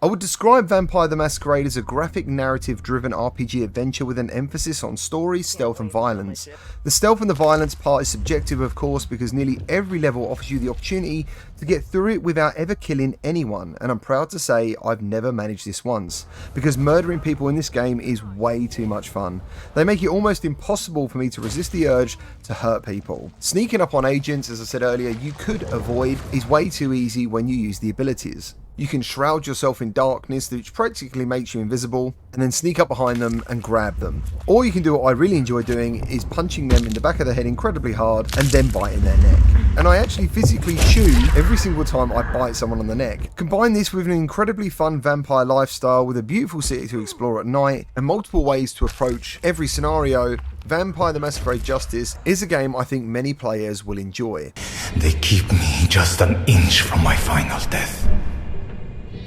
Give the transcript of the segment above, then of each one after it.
I would describe Vampire the Masquerade as a graphic narrative-driven RPG adventure with an emphasis on story, stealth and violence. The stealth and the violence part is subjective of course because nearly every level offers you the opportunity to get through it without ever killing anyone, and I'm proud to say I've never managed this once, because murdering people in this game is way too much fun. They make it almost impossible for me to resist the urge to hurt people. Sneaking up on agents, as I said earlier, you could avoid, is way too easy when you use the abilities. You can shroud yourself in darkness, which practically makes you invisible, and then sneak up behind them and grab them. Or you can do what I really enjoy doing, is punching them in the back of the head incredibly hard and then biting their neck. And I actually physically chew every single time I bite someone on the neck. Combine this with an incredibly fun vampire lifestyle with a beautiful city to explore at night and multiple ways to approach every scenario, Vampire the Masquerade Justice is a game I think many players will enjoy. They keep me just an inch from my final death.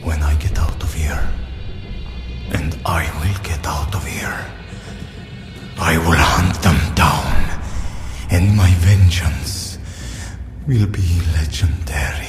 When I get out of here, and I will get out of here, I will hunt them down, and my vengeance will be legendary.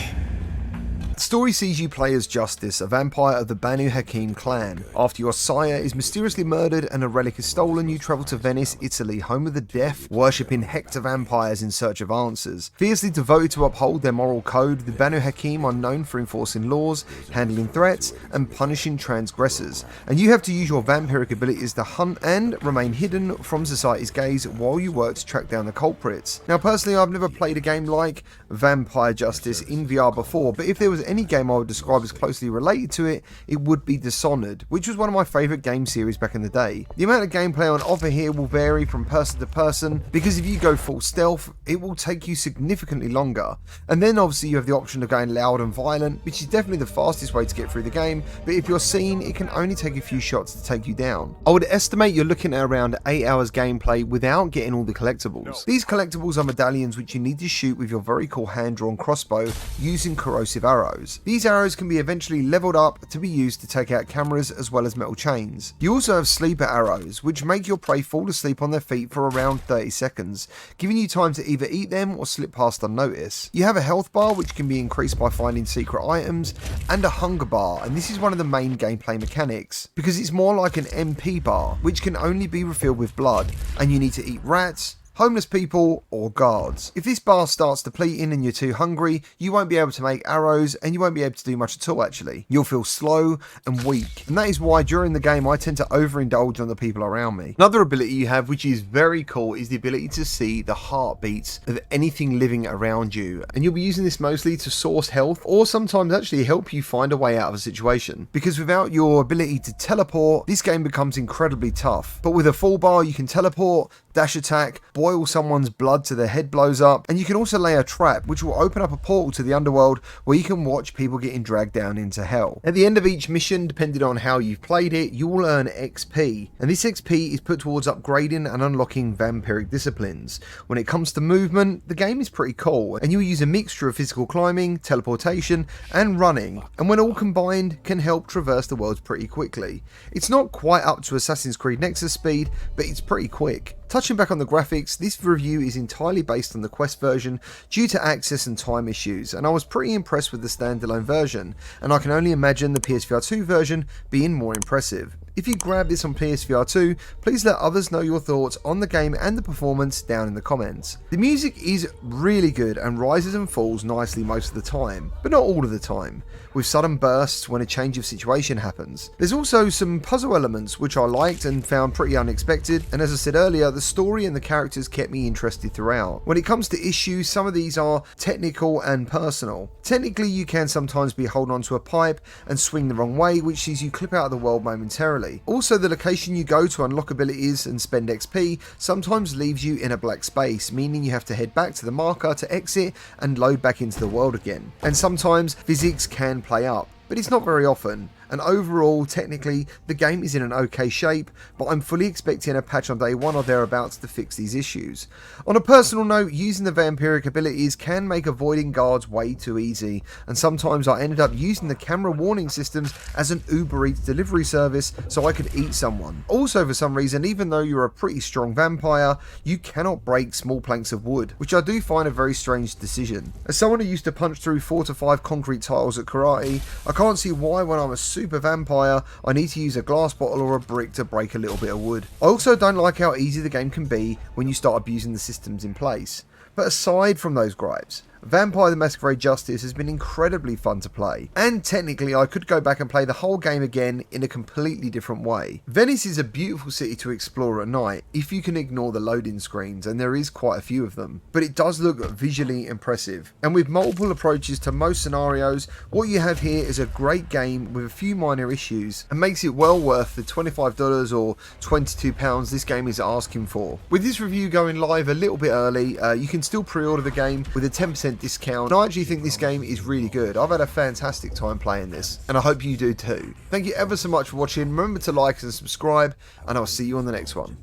The story sees you play as Justice, a vampire of the Banu Hakim clan. After your sire is mysteriously murdered and a relic is stolen, you travel to Venice, Italy, home of the deaf, worshipping Hector vampires in search of answers. Fiercely devoted to uphold their moral code, the Banu Hakim are known for enforcing laws, handling threats, and punishing transgressors. And you have to use your vampiric abilities to hunt and remain hidden from society's gaze while you work to track down the culprits. Now personally, I've never played a game like Vampire Justice in VR before, but if there was any game I would describe as closely related to it, it would be Dishonored, which was one of my favourite game series back in the day. The amount of gameplay on offer here will vary from person to person, because if you go full stealth, it will take you significantly longer. And then obviously you have the option of going loud and violent, which is definitely the fastest way to get through the game, but if you're seen, it can only take a few shots to take you down. I would estimate you're looking at around 8 hours gameplay without getting all the collectibles. These collectibles are medallions which you need to shoot with your very cool hand-drawn crossbow using corrosive arrows. These arrows can be eventually leveled up to be used to take out cameras as well as metal chains. You also have sleeper arrows, which make your prey fall asleep on their feet for around 30 seconds, giving you time to either eat them or slip past unnoticed. You have a health bar, which can be increased by finding secret items, and a hunger bar, and this is one of the main gameplay mechanics, because it's more like an MP bar, which can only be refilled with blood, and you need to eat rats, homeless people, or guards. If this bar starts depleting and you're too hungry, you won't be able to make arrows and you won't be able to do much at all actually. You'll feel slow and weak, and that is why during the game I tend to overindulge on the people around me. Another ability you have which is very cool is the ability to see the heartbeats of anything living around you, and you'll be using this mostly to source health or sometimes actually help you find a way out of a situation, because without your ability to teleport, this game becomes incredibly tough. But with a full bar you can teleport, dash attack, boil someone's blood till their head blows up, and you can also lay a trap which will open up a portal to the underworld where you can watch people getting dragged down into hell. At the end of each mission, depending on how you've played it, you will earn XP, and this XP is put towards upgrading and unlocking vampiric disciplines. When it comes to movement, the game is pretty cool, and you will use a mixture of physical climbing, teleportation, and running, and when all combined can help traverse the world pretty quickly. It's not quite up to Assassin's Creed Nexus speed, but it's pretty quick. Touching back on the graphics, this review is entirely based on the Quest version due to access and time issues, and I was pretty impressed with the standalone version, and I can only imagine the PSVR 2 version being more impressive. If you grab this on PSVR 2, please let others know your thoughts on the game and the performance down in the comments. The music is really good and rises and falls nicely most of the time, but not all of the time, with sudden bursts when a change of situation happens. There's also some puzzle elements which I liked and found pretty unexpected, and as I said earlier, the story and the characters kept me interested throughout. When it comes to issues, some of these are technical and personal. Technically, you can sometimes be holding onto a pipe and swing the wrong way, which sees you clip out of the world momentarily. Also, the location you go to unlock abilities and spend XP sometimes leaves you in a black space, meaning you have to head back to the marker to exit and load back into the world again. And sometimes physics can play up, but it's not very often. And overall, technically, the game is in an okay shape, but I'm fully expecting a patch on day 1 or thereabouts to fix these issues. On a personal note, using the vampiric abilities can make avoiding guards way too easy, and sometimes I ended up using the camera warning systems as an Uber Eats delivery service so I could eat someone. Also, for some reason, even though you're a pretty strong vampire, you cannot break small planks of wood, which I do find a very strange decision. As someone who used to punch through 4 to 5 concrete tiles at karate, I can't see why when I'm a super super vampire, I need to use a glass bottle or a brick to break a little bit of wood. I also don't like how easy the game can be when you start abusing the systems in place. But aside from those gripes, Vampire the Masquerade Justice has been incredibly fun to play, and technically I could go back and play the whole game again in a completely different way. Venice is a beautiful city to explore at night, if you can ignore the loading screens, and there is quite a few of them, but it does look visually impressive. And with multiple approaches to most scenarios, what you have here is a great game with a few minor issues, and makes it well worth the $25 or £22 this game is asking for. With this review going live a little bit early, you can still pre-order the game with a 10% discount. I actually think this game is really good. I've had a fantastic time playing this, and I hope you do too. Thank you ever so much for watching. Remember to like and subscribe, and I'll see you on the next one.